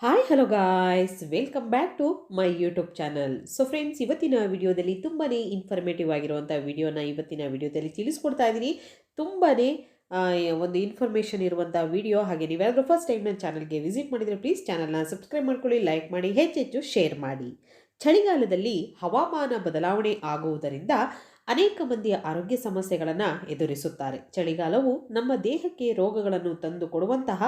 Hi hello guys welcome back to my YouTube channel. So friends, ಇವತ್ತಿನ ವಿಡಿಯೋದಲ್ಲಿ ತುಂಬಾ informative ಆಗಿರುವಂಥ ವಿಡಿಯೋನ ಇವತ್ತಿನ ವಿಡಿಯೋದಲ್ಲಿ ತಿಳಿಸ್ಕೊಡ್ತಾ ಇದ್ದೀನಿ. ತುಂಬಾ ಒಂದು ಇನ್ಫಾರ್ಮೇಷನ್ ಇರುವಂಥ ವಿಡಿಯೋ. ಹಾಗೆ ನೀವ್ಯಾರು ಫಸ್ಟ್ ಟೈಮ್ ನನ್ನ ಚಾನಲ್ಗೆ ವಿಸಿಟ್ ಮಾಡಿದರೆ ಪ್ಲೀಸ್ ಚಾನಲ್ನ ಸಬ್ಸ್ಕ್ರೈಬ್ ಮಾಡ್ಕೊಳ್ಳಿ, ಲೈಕ್ ಮಾಡಿ, ಹೆಚ್ಚೆಚ್ಚು ಶೇರ್ ಮಾಡಿ. ಚಳಿಗಾಲದಲ್ಲಿ ಹವಾಮಾನ ಬದಲಾವಣೆ ಆಗುವುದರಿಂದ ಅನೇಕ ಮಂದಿಯ ಆರೋಗ್ಯ ಸಮಸ್ಯೆಗಳನ್ನು ಎದುರಿಸುತ್ತಾರೆ. ಚಳಿಗಾಲವು ನಮ್ಮ ದೇಹಕ್ಕೆ ರೋಗಗಳನ್ನು ತಂದು ಕೊಡುವಂತಹ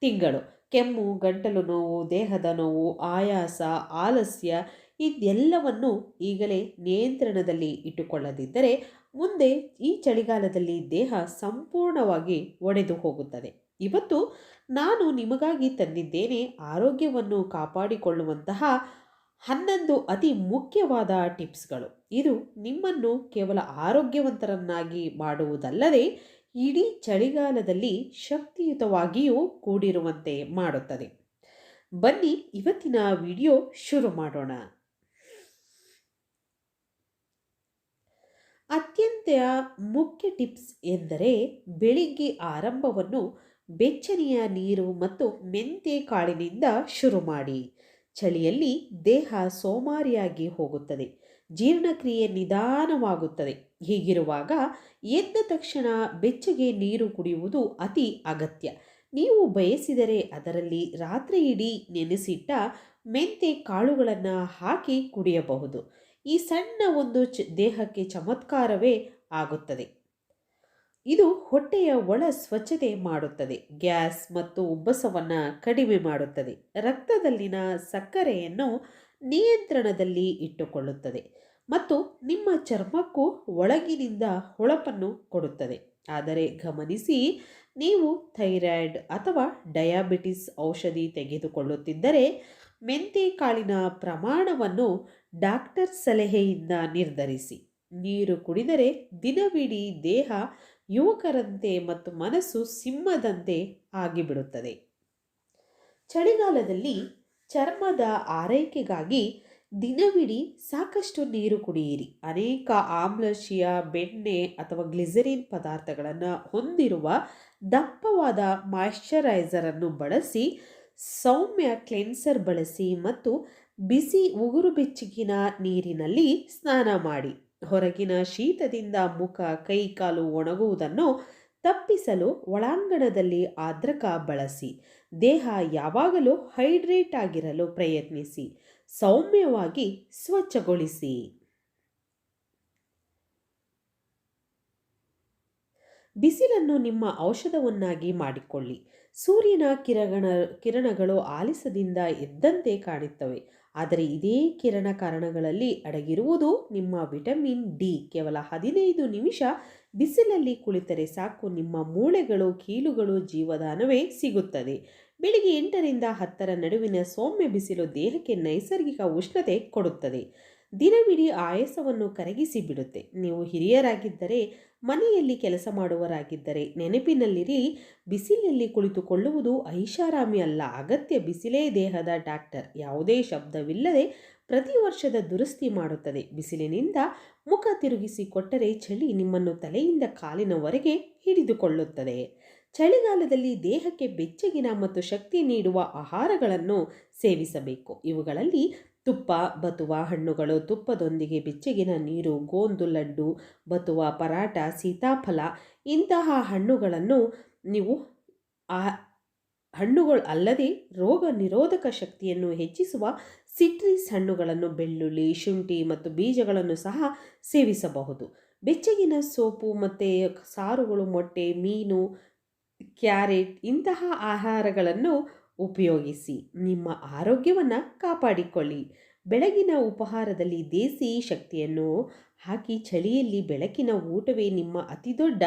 ತಿಂಗಳು. ಕೆಮ್ಮು, ಗಂಟಲು ನೋವು, ದೇಹದ ನೋವು, ಆಯಾಸ, ಆಲಸ್ಯ ಇದೆಲ್ಲವನ್ನು ಈಗಲೇ ನಿಯಂತ್ರಣದಲ್ಲಿ ಇಟ್ಟುಕೊಳ್ಳದಿದ್ದರೆ ಮುಂದೆ ಈ ಚಳಿಗಾಲದಲ್ಲಿ ದೇಹ ಸಂಪೂರ್ಣವಾಗಿ ಒಡೆದು ಹೋಗುತ್ತದೆ. ಇವತ್ತು ನಾನು ನಿಮಗಾಗಿ ತಂದಿದ್ದೇನೆ ಆರೋಗ್ಯವನ್ನು ಕಾಪಾಡಿಕೊಳ್ಳುವಂತಹ 11 ಅತಿ ಮುಖ್ಯವಾದ ಟಿಪ್ಸ್ಗಳು. ಇದು ನಿಮ್ಮನ್ನು ಕೇವಲ ಆರೋಗ್ಯವಂತರನ್ನಾಗಿ ಮಾಡುವುದಲ್ಲದೆ ಇಡೀ ಚಳಿಗಾಲದಲ್ಲಿ ಶಕ್ತಿಯುತವಾಗಿಯೂ ಕೂಡಿರುವಂತೆ ಮಾಡುತ್ತದೆ. ಬನ್ನಿ ಇವತ್ತಿನ ವಿಡಿಯೋ ಶುರು ಮಾಡೋಣ. ಅತ್ಯಂತ ಮುಖ್ಯ ಟಿಪ್ಸ್ ಎಂದರೆ ಬೆಳಿಗ್ಗೆ ಆರಂಭವನ್ನು ಬೆಚ್ಚನೆಯ ನೀರು ಮತ್ತು ಮೆಂತೆ ಕಾಳಿನಿಂದ ಶುರು ಮಾಡಿ. ಚಳಿಯಲ್ಲಿ ದೇಹ ಸೋಮಾರಿಯಾಗಿ ಹೋಗುತ್ತದೆ, ಜೀರ್ಣಕ್ರಿಯೆ ನಿಧಾನವಾಗುತ್ತದೆ. ಹೀಗಿರುವಾಗ ಎದ್ದ ತಕ್ಷಣ ಬೆಚ್ಚಗೆ ನೀರು ಕುಡಿಯುವುದು ಅತಿ ಅಗತ್ಯ. ನೀವು ಬಯಸಿದರೆ ಅದರಲ್ಲಿ ರಾತ್ರಿ ಇಡೀ ನೆನೆಸಿಟ್ಟ ಮೆಂತೆ ಕಾಳುಗಳನ್ನು ಹಾಕಿ ಕುಡಿಯಬಹುದು. ಈ ಸಣ್ಣ ಒಂದು ದೇಹಕ್ಕೆ ಚಮತ್ಕಾರವೇ ಆಗುತ್ತದೆ. ಇದು ಹೊಟ್ಟೆಯ ಒಳ ಸ್ವಚ್ಛತೆ ಮಾಡುತ್ತದೆ, ಗ್ಯಾಸ್ ಮತ್ತು ಉಬ್ಬಸವನ್ನು ಕಡಿಮೆ ಮಾಡುತ್ತದೆ, ರಕ್ತದಲ್ಲಿನ ಸಕ್ಕರೆಯನ್ನು ನಿಯಂತ್ರಣದಲ್ಲಿ ಇಟ್ಟುಕೊಳ್ಳುತ್ತದೆ ಮತ್ತು ನಿಮ್ಮ ಚರ್ಮಕ್ಕೂ ಒಳಗಿನಿಂದ ಹೊಳಪನ್ನು ಕೊಡುತ್ತದೆ. ಆದರೆ ಗಮನಿಸಿ, ನೀವು ಥೈರಾಯ್ಡ್ ಅಥವಾ ಡಯಾಬಿಟಿಸ್ ಔಷಧಿ ತೆಗೆದುಕೊಳ್ಳುತ್ತಿದ್ದರೆ ಮೆಂತೆ ಕಾಳಿನ ಪ್ರಮಾಣವನ್ನು ಡಾಕ್ಟರ್ ಸಲಹೆಯಿಂದ ನಿರ್ಧರಿಸಿ. ನೀರು ಕುಡಿದರೆ ದಿನವಿಡೀ ದೇಹ ಯುವಕರಂತೆ ಮತ್ತು ಮನಸ್ಸು ಸಿಂಹದಂತೆ ಆಗಿಬಿಡುತ್ತದೆ. ಚಳಿಗಾಲದಲ್ಲಿ ಚರ್ಮದ ಆರೈಕೆಗಾಗಿ ದಿನವಿಡೀ ಸಾಕಷ್ಟು ನೀರು ಕುಡಿಯಿರಿ. ಅನೇಕ ಆಮ್ಲಶೀಯ ಬೆಣ್ಣೆ ಅಥವಾ ಗ್ಲಿಸರಿನ್ ಪದಾರ್ಥಗಳನ್ನು ಹೊಂದಿರುವ ದಪ್ಪವಾದ ಮಾಯಿಶ್ಚರೈಸರನ್ನು ಬಳಸಿ, ಸೌಮ್ಯ ಕ್ಲೆನ್ಸರ್ ಬಳಸಿ ಮತ್ತು ಬಿಸಿ ಉಗುರು ಬೆಚ್ಚಗಿನ ನೀರಿನಲ್ಲಿ ಸ್ನಾನ ಮಾಡಿ. ಹೊರಗಿನ ಶೀತದಿಂದ ಮುಖ, ಕೈ, ಕಾಲು ಒಣಗುವುದನ್ನು ತಪ್ಪಿಸಲು ಒಳಾಂಗಣದಲ್ಲಿ ಆರ್ದ್ರಕ ಬಳಸಿ. ದೇಹ ಯಾವಾಗಲೂ ಹೈಡ್ರೇಟ್ ಆಗಿರಲು ಪ್ರಯತ್ನಿಸಿ. ಸೌಮ್ಯವಾಗಿ ಸ್ವಚ್ಛಗೊಳಿಸಿ. ಬಿಸಿಲನ್ನು ನಿಮ್ಮ ಔಷಧವನ್ನಾಗಿ ಮಾಡಿಕೊಳ್ಳಿ. ಸೂರ್ಯನ ಕಿರಣಗಳು ಆಲಿಸದಿಂದ ಎದ್ದಂತೆ ಕಾಣುತ್ತವೆ, ಆದರೆ ಇದೇ ಕಾರಣಗಳಲ್ಲಿ ಅಡಗಿರುವುದು ನಿಮ್ಮ ವಿಟಮಿನ್ ಡಿ. ಕೇವಲ 15 ನಿಮಿಷ ಬಿಸಿಲಲ್ಲಿ ಕುಳಿತರೆ ಸಾಕು, ನಿಮ್ಮ ಮೂಳೆಗಳು, ಕೀಲುಗಳು ಜೀವದಾನವೇ ಸಿಗುತ್ತದೆ. ಬೆಳಿಗ್ಗೆ 8ರಿಂದ 10ರ ನಡುವಿನ ಸೌಮ್ಯ ಬಿಸಿಲು ದೇಹಕ್ಕೆ ನೈಸರ್ಗಿಕ ಉಷ್ಣತೆ ಕೊಡುತ್ತದೆ. ದಿನವಿಡೀ ಆಯಾಸವನ್ನು ಕರಗಿಸಿ ಬಿಡುತ್ತೆ. ನೀವು ಹಿರಿಯರಾಗಿದ್ದರೆ, ಮನೆಯಲ್ಲಿ ಕೆಲಸ ಮಾಡುವರಾಗಿದ್ದರೆ ನೆನಪಿನಲ್ಲಿರಿ, ಬಿಸಿಲಲ್ಲಿ ಕುಳಿತುಕೊಳ್ಳುವುದು ಐಷಾರಾಮಿ ಅಲ್ಲ, ಅಗತ್ಯ. ಬಿಸಿಲೇ ದೇಹದ ಡಾಕ್ಟರ್. ಯಾವುದೇ ಶಬ್ದವಿಲ್ಲದೆ ಪ್ರತಿ ವರ್ಷದ ದುರಸ್ತಿ ಮಾಡುತ್ತದೆ. ಬಿಸಿಲಿನಿಂದ ಮುಖ ತಿರುಗಿಸಿ ಕೊಟ್ಟರೆ ಚಳಿ ನಿಮ್ಮನ್ನು ತಲೆಯಿಂದ ಕಾಲಿನವರೆಗೆ ಹಿಡಿದುಕೊಳ್ಳುತ್ತದೆ. ಚಳಿಗಾಲದಲ್ಲಿ ದೇಹಕ್ಕೆ ಬೆಚ್ಚಗಿನ ಮತ್ತು ಶಕ್ತಿ ನೀಡುವ ಆಹಾರಗಳನ್ನು ಸೇವಿಸಬೇಕು. ಇವುಗಳಲ್ಲಿ ತುಪ್ಪ, ಬತುವ ಹಣ್ಣುಗಳು, ತುಪ್ಪದೊಂದಿಗೆ ಬೆಚ್ಚಗಿನ ನೀರು, ಗೋಂದು ಲಡ್ಡು, ಬತುವ, ಪರಾಟ, ಸೀತಾಫಲ ಇಂತಹ ಹಣ್ಣುಗಳನ್ನು ನೀವು ಆ ಹಣ್ಣುಗಳು ಅಲ್ಲದೆ ರೋಗ ನಿರೋಧಕ ಶಕ್ತಿಯನ್ನು ಹೆಚ್ಚಿಸುವ ಸಿಟ್ರಿಸ್ ಹಣ್ಣುಗಳನ್ನು, ಬೆಳ್ಳುಳ್ಳಿ, ಶುಂಠಿ ಮತ್ತು ಬೀಜಗಳನ್ನು ಸಹ ಸೇವಿಸಬಹುದು. ಬೆಚ್ಚಗಿನ ಸೋಪು ಮತ್ತು ಸಾರುಗಳು, ಮೊಟ್ಟೆ, ಮೀನು, ಕ್ಯಾರೆಟ್ ಇಂತಹ ಆಹಾರಗಳನ್ನು ಉಪಯೋಗಿಸಿ ನಿಮ್ಮ ಆರೋಗ್ಯವನ್ನು ಕಾಪಾಡಿಕೊಳ್ಳಿ. ಬೆಳಗಿನ ಉಪಹಾರದಲ್ಲಿ ದೇಸಿ ಶಕ್ತಿಯನ್ನು ಹಾಕಿ. ಚಳಿಯಲ್ಲಿ ಬೆಳಕಿನ ಊಟವೇ ನಿಮ್ಮ ಅತಿದೊಡ್ಡ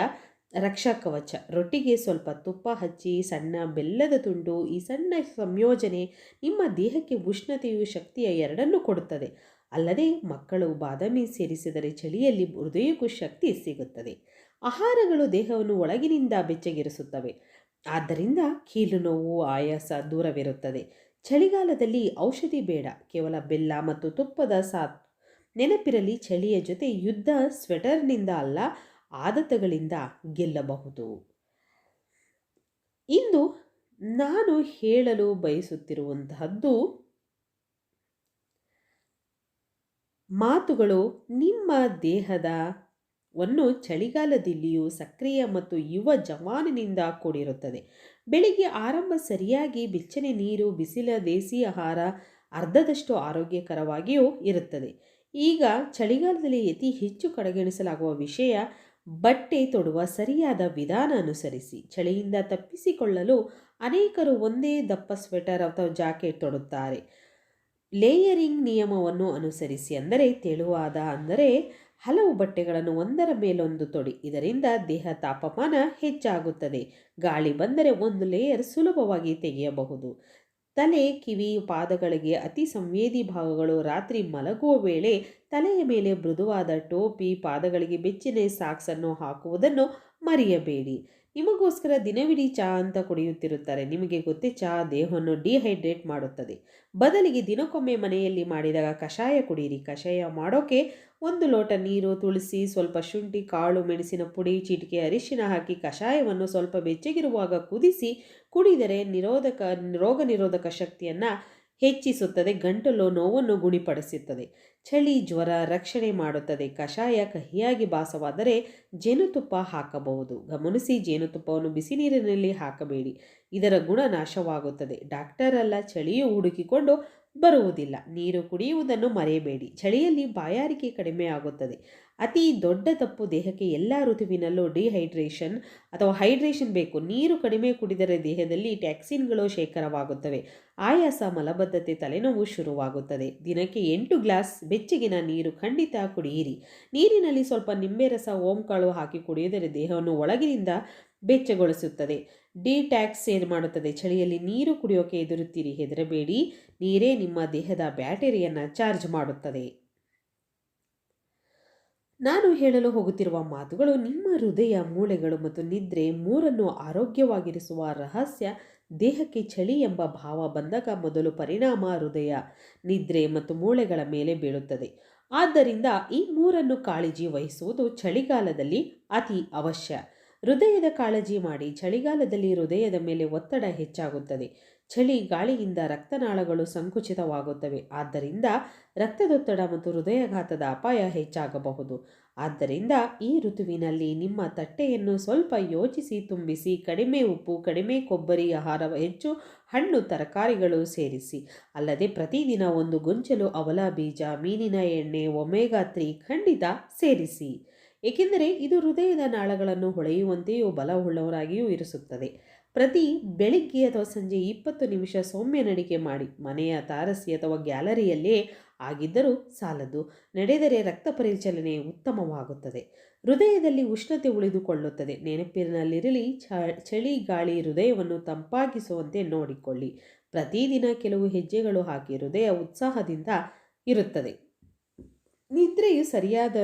ರಕ್ಷಾ ಕವಚ. ರೊಟ್ಟಿಗೆ ಸ್ವಲ್ಪ ತುಪ್ಪ ಹಚ್ಚಿ, ಸಣ್ಣ ಬೆಲ್ಲದ ತುಂಡು. ಈ ಸಣ್ಣ ಸಂಯೋಜನೆ ನಿಮ್ಮ ದೇಹಕ್ಕೆ ಉಷ್ಣತೆಯು ಶಕ್ತಿಯ ಎರಡನ್ನೂ ಕೊಡುತ್ತದೆ. ಅಲ್ಲದೆ ಮಕ್ಕಳು ಬಾದಾಮಿ ಸೇರಿಸಿದರೆ ಚಳಿಯಲ್ಲಿ ಹೃದಯಕ್ಕೂ ಶಕ್ತಿ ಸಿಗುತ್ತದೆ. ಆಹಾರಗಳು ದೇಹವನ್ನು ಒಳಗಿನಿಂದ ಬೆಚ್ಚಗಿರಿಸುತ್ತವೆ, ಆದ್ದರಿಂದ ಕೀಲು ನೋವು, ಆಯಾಸ ದೂರವಿರುತ್ತದೆ. ಚಳಿಗಾಲದಲ್ಲಿ ಔಷಧಿ ಬೇಡ, ಕೇವಲ ಬೆಲ್ಲ ಮತ್ತು ತುಪ್ಪದ ಸಾಥ್. ನೆನಪಿರಲಿ, ಚಳಿಯ ಜೊತೆ ಯುದ್ಧ ಸ್ವೆಟರ್ನಿಂದ ಅಲ್ಲ, ಆದತಗಳಿಂದ ಗೆಲ್ಲಬಹುದು. ಇಂದು ನಾನು ಹೇಳಲು ಬಯಸುತ್ತಿರುವಂತಹದ್ದು ಮಾತುಗಳು ನಿಮ್ಮ ದೇಹದ ವನ್ನು ಚಳಿಗಾಲದಲ್ಲಿಯೂ ಸಕ್ರಿಯ ಮತ್ತು ಯುವ ಜವಾನಿನಿಂದ ಕೂಡಿರುತ್ತದೆ. ಬೆಳಿಗ್ಗೆ ಆರಂಭ ಸರಿಯಾಗಿ ಬೆಚ್ಚನೆ ನೀರು, ಬಿಸಿಲ ದೇಸಿ ಆಹಾರ ಅರ್ಧದಷ್ಟು ಆರೋಗ್ಯಕರವಾಗಿಯೂ ಇರುತ್ತದೆ. ಈಗ ಚಳಿಗಾಲದಲ್ಲಿ ಅತಿ ಹೆಚ್ಚು ಕಡೆಗಣಿಸಲಾಗುವ ವಿಷಯ ಬಟ್ಟೆ ತೊಡುವ ಸರಿಯಾದ ವಿಧಾನ ಅನುಸರಿಸಿ. ಚಳಿಯಿಂದ ತಪ್ಪಿಸಿಕೊಳ್ಳಲು ಅನೇಕರು ಒಂದೇ ದಪ್ಪ ಸ್ವೆಟರ್ ಅಥವಾ ಜಾಕೆಟ್ ತೊಡುತ್ತಾರೆ. ಲೇಯರಿಂಗ್ ನಿಯಮವನ್ನು ಅನುಸರಿಸಿ, ಅಂದರೆ ತೆಳುವಾದ ಅಂದರೆ ಹಲವು ಬಟ್ಟೆಗಳನ್ನು ಒಂದರ ಮೇಲೊಂದು ತೊಡಿ. ಇದರಿಂದ ದೇಹ ತಾಪಮಾನ ಹೆಚ್ಚಾಗುತ್ತದೆ. ಗಾಳಿ ಬಂದರೆ ಒಂದು ಲೇಯರ್ ಸುಲಭವಾಗಿ ತೆಗೆಯಬಹುದು. ತಲೆ, ಕಿವಿ, ಪಾದಗಳಿಗೆ ಅತಿ ಸಂವೇದಿ ಭಾಗಗಳು. ರಾತ್ರಿ ಮಲಗುವ ವೇಳೆ ತಲೆಯ ಮೇಲೆ ಮೃದುವಾದ ಟೋಪಿ, ಪಾದಗಳಿಗೆ ಬೆಚ್ಚನೆ ಸಾಕ್ಸನ್ನು ಹಾಕುವುದನ್ನು ಮರೆಯಬೇಡಿ. ನಿಮಗೋಸ್ಕರ ದಿನವಿಡೀ ಚಹಾ ಅಂತ ಕುಡಿಯುತ್ತಿರುತ್ತಾರೆ. ನಿಮಗೆ ಗೊತ್ತೇ, ಚಹಾ ದೇಹವನ್ನು ಡಿಹೈಡ್ರೇಟ್ ಮಾಡುತ್ತದೆ. ಬದಲಿಗೆ ದಿನಕ್ಕೊಮ್ಮೆ ಮನೆಯಲ್ಲಿ ಮಾಡಿದಾಗ ಕಷಾಯ ಕುಡಿಯಿರಿ. ಕಷಾಯ ಮಾಡೋಕೆ 1 ಲೋಟ ನೀರು, ತುಳಸಿ, ಸ್ವಲ್ಪ ಶುಂಠಿ, ಕಾಳು ಮೆಣಸಿನ ಪುಡಿ, ಚಿಟಿಕೆ ಅರಿಶಿನ ಹಾಕಿ ಕಷಾಯವನ್ನು ಸ್ವಲ್ಪ ಬೆಚ್ಚಗಿರುವಾಗ ಕುದಿಸಿ ಕುಡಿದರೆ ರೋಗ ನಿರೋಧಕ ಶಕ್ತಿಯನ್ನು ಹೆಚ್ಚಿಸುತ್ತದೆ. ಗಂಟಲು ನೋವನ್ನು ಗುಣಪಡಿಸುತ್ತದೆ. ಚಳಿ ಜ್ವರ ರಕ್ಷಣೆ ಮಾಡುತ್ತದೆ. ಕಷಾಯ ಕಹಿಯಾಗಿ ಭಾಸವಾದರೆ ಜೇನುತುಪ್ಪ ಹಾಕಬಹುದು. ಗಮನಿಸಿ, ಜೇನುತುಪ್ಪವನ್ನು ಬಿಸಿ ನೀರಿನಲ್ಲಿ ಹಾಕಬೇಡಿ. ಇದರ ಗುಣ ನಾಶವಾಗುತ್ತದೆ. ಡಾಕ್ಟರ್ ಅಲ್ಲ, ಚಳಿಯು ಹುಡುಕಿಕೊಂಡು ಬರುವುದಿಲ್ಲ. ನೀರು ಕುಡಿಯುವುದನ್ನು ಮರೆಯಬೇಡಿ. ಚಳಿಯಲ್ಲಿ ಬಾಯಾರಿಕೆ ಕಡಿಮೆ ಆಗುತ್ತದೆ. ಅತಿ ದೊಡ್ಡ ತಪ್ಪು, ದೇಹಕ್ಕೆ ಎಲ್ಲ ಋತುವಿನಲ್ಲೂ ಡಿಹೈಡ್ರೇಷನ್ ಅಥವಾ ಹೈಡ್ರೇಷನ್ ಬೇಕು. ನೀರು ಕಡಿಮೆ ಕುಡಿದರೆ ದೇಹದಲ್ಲಿ ಟಾಕ್ಸಿನ್ಗಳು ಶೇಖರವಾಗುತ್ತವೆ. ಆಯಾಸ, ಮಲಬದ್ಧತೆ, ತಲೆನೋವು ಶುರುವಾಗುತ್ತದೆ. ದಿನಕ್ಕೆ 8 ಗ್ಲಾಸ್ ಬೆಚ್ಚಗಿನ ನೀರು ಖಂಡಿತ ಕುಡಿಯಿರಿ. ನೀರಿನಲ್ಲಿ ಸ್ವಲ್ಪ ನಿಂಬೆ ರಸ, ಓಂಕಾಳು ಹಾಕಿ ಕುಡಿಯುವುದರ ದೇಹವನ್ನು ಒಳಗಿನಿಂದ ಬೆಚ್ಚಗೊಳಿಸುತ್ತದೆ. ಡಿಟ್ಯಾಕ್ಸ್ ಮಾಡುತ್ತದೆ. ಚಳಿಯಲ್ಲಿ ನೀರು ಕುಡಿಯೋಕೆ ಹೆದರಬೇಡಿ. ನೀರೇ ನಿಮ್ಮ ದೇಹದ ಬ್ಯಾಟರಿಯನ್ನು ಚಾರ್ಜ್ ಮಾಡುತ್ತದೆ. ನಾನು ಹೇಳಲು ಹೋಗುತ್ತಿರುವ ಮಾತುಗಳು ನಿಮ್ಮ ಹೃದಯ, ಮೂಳೆಗಳು ಮತ್ತು ನಿದ್ರೆ ಮೂರನ್ನು ಆರೋಗ್ಯವಾಗಿರಿಸುವ ರಹಸ್ಯ. ದೇಹಕ್ಕೆ ಚಳಿ ಎಂಬ ಭಾವ ಬಂದಾಗ ಮೊದಲು ಪರಿಣಾಮ ಹೃದಯ, ನಿದ್ರೆ ಮತ್ತು ಮೂಳೆಗಳ ಮೇಲೆ ಬೀಳುತ್ತದೆ. ಆದ್ದರಿಂದ ಈ ಮೂರನ್ನು ಕಾಳಜಿ ವಹಿಸುವುದು ಚಳಿಗಾಲದಲ್ಲಿ ಅತಿ ಅವಶ್ಯ. ಹೃದಯದ ಕಾಳಜಿ ಮಾಡಿ. ಚಳಿಗಾಲದಲ್ಲಿ ಹೃದಯದ ಮೇಲೆ ಒತ್ತಡ ಹೆಚ್ಚಾಗುತ್ತದೆ. ಚಳಿ ಗಾಳಿಯಿಂದ ರಕ್ತನಾಳಗಳು ಸಂಕುಚಿತವಾಗುತ್ತವೆ. ಆದ್ದರಿಂದ ರಕ್ತದೊತ್ತಡ ಮತ್ತು ಹೃದಯಾಘಾತದ ಅಪಾಯ ಹೆಚ್ಚಾಗಬಹುದು. ಆದ್ದರಿಂದ ಈ ಋತುವಿನಲ್ಲಿ ನಿಮ್ಮ ತಟ್ಟೆಯನ್ನು ಸ್ವಲ್ಪ ಯೋಚಿಸಿ ತುಂಬಿಸಿ. ಕಡಿಮೆ ಉಪ್ಪು, ಕಡಿಮೆ ಕೊಬ್ಬರಿ ಆಹಾರ, ಹೆಚ್ಚು ಹಣ್ಣು ತರಕಾರಿಗಳು ಸೇರಿಸಿ. ಅಲ್ಲದೆ ಪ್ರತಿದಿನ 1 ಗೊಂಚಲು ಅವಲ ಬೀಜ, ಮೀನಿನ ಎಣ್ಣೆ, ಒಮೆಗಾ 3 ಖಂಡಿತ ಸೇರಿಸಿ. ಏಕೆಂದರೆ ಇದು ಹೃದಯದ ನಾಳಗಳನ್ನು ಹೊಳೆಯುವಂತೆಯೂ ಬಲವುಳ್ಳವರಾಗಿಯೂ ಇರಿಸುತ್ತದೆ. ಪ್ರತಿ ಬೆಳಿಗ್ಗೆ ಅಥವಾ ಸಂಜೆ 20 ನಿಮಿಷ ಸೌಮ್ಯ ನಡಿಗೆ ಮಾಡಿ. ಮನೆಯ ತಾರಸಿ ಅಥವಾ ಗ್ಯಾಲರಿಯಲ್ಲೇ ಆಗಿದ್ದರೂ ಸಾಲದು. ನಡೆದರೆ ರಕ್ತ ಪರಿಚಲನೆ ಉತ್ತಮವಾಗುತ್ತದೆ. ಹೃದಯದಲ್ಲಿ ಉಷ್ಣತೆ ಉಳಿದುಕೊಳ್ಳುತ್ತದೆ. ನೆನಪಿನಲ್ಲಿರಲಿ, ಚಳಿ ಗಾಳಿ ಹೃದಯವನ್ನು ತಂಪಾಗಿಸುವಂತೆ ನೋಡಿಕೊಳ್ಳಿ. ಪ್ರತಿದಿನ ಕೆಲವು ಹೆಜ್ಜೆಗಳು ಹಾಕಿ. ಹೃದಯ ಉತ್ಸಾಹದಿಂದ ಇರುತ್ತದೆ. ನಿದ್ರೆಯು ಸರಿಯಾದ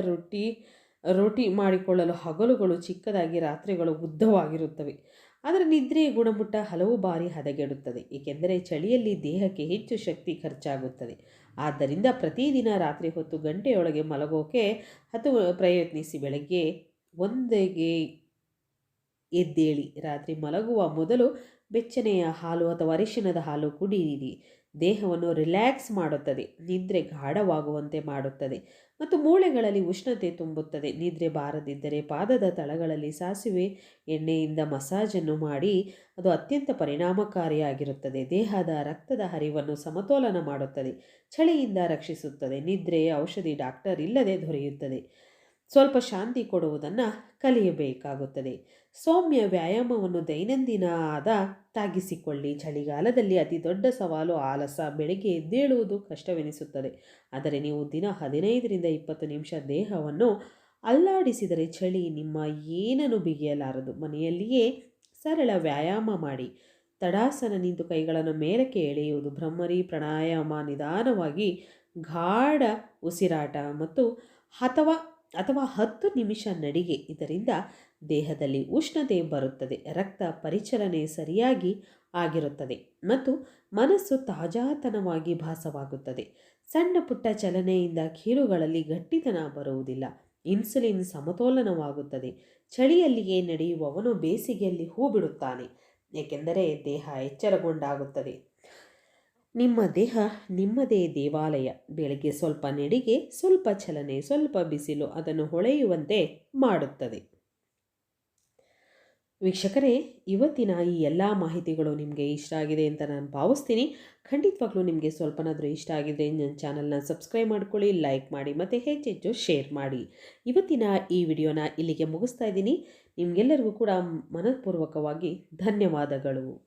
ರೊಟ್ಟಿ ಮಾಡಿಕೊಳ್ಳಲು ಹಗಲುಗಳು ಚಿಕ್ಕದಾಗಿ, ರಾತ್ರಿಗಳು ಉದ್ದವಾಗಿರುತ್ತವೆ. ಆದರೆ ನಿದ್ರೆಯ ಗುಣಮಟ್ಟ ಹಲವು ಬಾರಿ ಹದಗೆಡುತ್ತದೆ. ಏಕೆಂದರೆ ಚಳಿಯಲ್ಲಿ ದೇಹಕ್ಕೆ ಹೆಚ್ಚು ಶಕ್ತಿ ಖರ್ಚಾಗುತ್ತದೆ. ಆದ್ದರಿಂದ ಪ್ರತಿದಿನ ರಾತ್ರಿ 10 ಗಂಟೆಯೊಳಗೆ ಮಲಗೋಕೆ ಪ್ರಯತ್ನಿಸಿ. ಬೆಳಗ್ಗೆ 1ಗೆ ಎದ್ದೇಳಿ. ರಾತ್ರಿ ಮಲಗುವ ಮೊದಲು ಬೆಚ್ಚನೆಯ ಹಾಲು ಅಥವಾ ಅರಿಶಿಣದ ಹಾಲು ಕುಡಿಯಿರಿ. ದೇಹವನ್ನು ರಿಲ್ಯಾಕ್ಸ್ ಮಾಡುತ್ತದೆ. ನಿದ್ರೆ ಗಾಢವಾಗುವಂತೆ ಮಾಡುತ್ತದೆ ಮತ್ತು ಮೂಳೆಗಳಲ್ಲಿ ಉಷ್ಣತೆ ತುಂಬುತ್ತದೆ. ನಿದ್ರೆ ಬಾರದಿದ್ದರೆ ಪಾದದ ತಳಗಳಲ್ಲಿ ಸಾಸಿವೆ ಎಣ್ಣೆಯಿಂದ ಮಸಾಜನ್ನು ಮಾಡಿ. ಅದು ಅತ್ಯಂತ ಪರಿಣಾಮಕಾರಿಯಾಗಿರುತ್ತದೆ. ದೇಹದ ರಕ್ತದ ಹರಿವನ್ನು ಸಮತೋಲನ ಮಾಡುತ್ತದೆ. ಚಳಿಯಿಂದ ರಕ್ಷಿಸುತ್ತದೆ. ನಿದ್ರೆಯ ಔಷಧಿ ಡಾಕ್ಟರ್ ಇಲ್ಲದೆ ದೊರೆಯುತ್ತದೆ. ಸ್ವಲ್ಪ ಶಾಂತಿ ಕೊಡುವುದನ್ನು ಕಲಿಯಬೇಕಾಗುತ್ತದೆ. ಸೌಮ್ಯ ವ್ಯಾಯಾಮವನ್ನು ದೈನಂದಿನ ತಾಗಿಸಿಕೊಳ್ಳಿ. ಚಳಿಗಾಲದಲ್ಲಿ ಅತಿ ದೊಡ್ಡ ಸವಾಲು ಆಲಸ. ಬೆಳಗ್ಗೆ ಎದ್ದೇಳುವುದು ಕಷ್ಟವೆನಿಸುತ್ತದೆ. ಆದರೆ ನೀವು ದಿನ 15ರಿಂದ 20 ನಿಮಿಷ ದೇಹವನ್ನು ಅಲ್ಲಾಡಿಸಿದರೆ ಚಳಿ ನಿಮ್ಮ ಏನನ್ನು ಬಿಗಿಯಲಾರದು. ಮನೆಯಲ್ಲಿಯೇ ಸರಳ ವ್ಯಾಯಾಮ ಮಾಡಿ. ತಡಾಸನ, ನಿಂತು ಕೈಗಳನ್ನು ಮೇಲಕ್ಕೆ ಎಳೆಯುವುದು, ಭ್ರಮರಿ, ಪ್ರಾಣಾಯಾಮ, ನಿಧಾನವಾಗಿ ಗಾಢ ಉಸಿರಾಟ ಮತ್ತು ಅಥವಾ 10 ನಿಮಿಷ ನಡಿಗೆ. ಇದರಿಂದ ದೇಹದಲ್ಲಿ ಉಷ್ಣತೆ ಬರುತ್ತದೆ, ರಕ್ತ ಪರಿಚಲನೆ ಸರಿಯಾಗಿ ಆಗಿರುತ್ತದೆ ಮತ್ತು ಮನಸ್ಸು ತಾಜಾತನವಾಗಿ ಭಾಸವಾಗುತ್ತದೆ. ಸಣ್ಣ ಪುಟ್ಟ ಚಲನೆಯಿಂದ ಕೀಲುಗಳಲ್ಲಿ ಗಟ್ಟಿತನ ಬರುವುದಿಲ್ಲ. ಇನ್ಸುಲಿನ್ ಸಮತೋಲನವಾಗುತ್ತದೆ. ಚಳಿಯಲ್ಲಿಯೇ ನಡೆಯುವವನು ಬೇಸಿಗೆಯಲ್ಲಿ ಹೂ ಬಿಡುತ್ತಾನೆ. ಏಕೆಂದರೆ ದೇಹ ಎಚ್ಚರಗೊಂಡಾಗುತ್ತದೆ. ನಿಮ್ಮ ದೇಹ ನಿಮ್ಮದೇ ದೇವಾಲಯ. ಬೆಳಗ್ಗೆ ಸ್ವಲ್ಪ ನಡಿಗೆ, ಸ್ವಲ್ಪ ಚಲನೆ, ಸ್ವಲ್ಪ ಬಿಸಿಲು ಅದನ್ನು ಹೊಳೆಯುವಂತೆ ಮಾಡುತ್ತದೆ. ವೀಕ್ಷಕರೇ, ಇವತ್ತಿನ ಈ ಎಲ್ಲ ಮಾಹಿತಿಗಳು ನಿಮಗೆ ಇಷ್ಟ ಆಗಿದೆ ಅಂತ ನಾನು ಭಾವಿಸ್ತೀನಿ. ಖಂಡಿತವಾಗ್ಲೂ ನಿಮಗೆ ಸ್ವಲ್ಪನಾದರೂ ಇಷ್ಟ ಆಗಿದ್ರೆ ನನ್ನ ಚಾನಲ್ನ ಸಬ್ಸ್ಕ್ರೈಬ್ ಮಾಡ್ಕೊಳ್ಳಿ, ಲೈಕ್ ಮಾಡಿ ಮತ್ತು ಹೆಚ್ಚೆಚ್ಚು ಶೇರ್ ಮಾಡಿ. ಇವತ್ತಿನ ಈ ವಿಡಿಯೋನ ಇಲ್ಲಿಗೆ ಮುಗಿಸ್ತಾ ಇದ್ದೀನಿ. ನಿಮಗೆಲ್ಲರಿಗೂ ಕೂಡ ಮನಃಪೂರ್ವಕವಾಗಿ ಧನ್ಯವಾದಗಳು.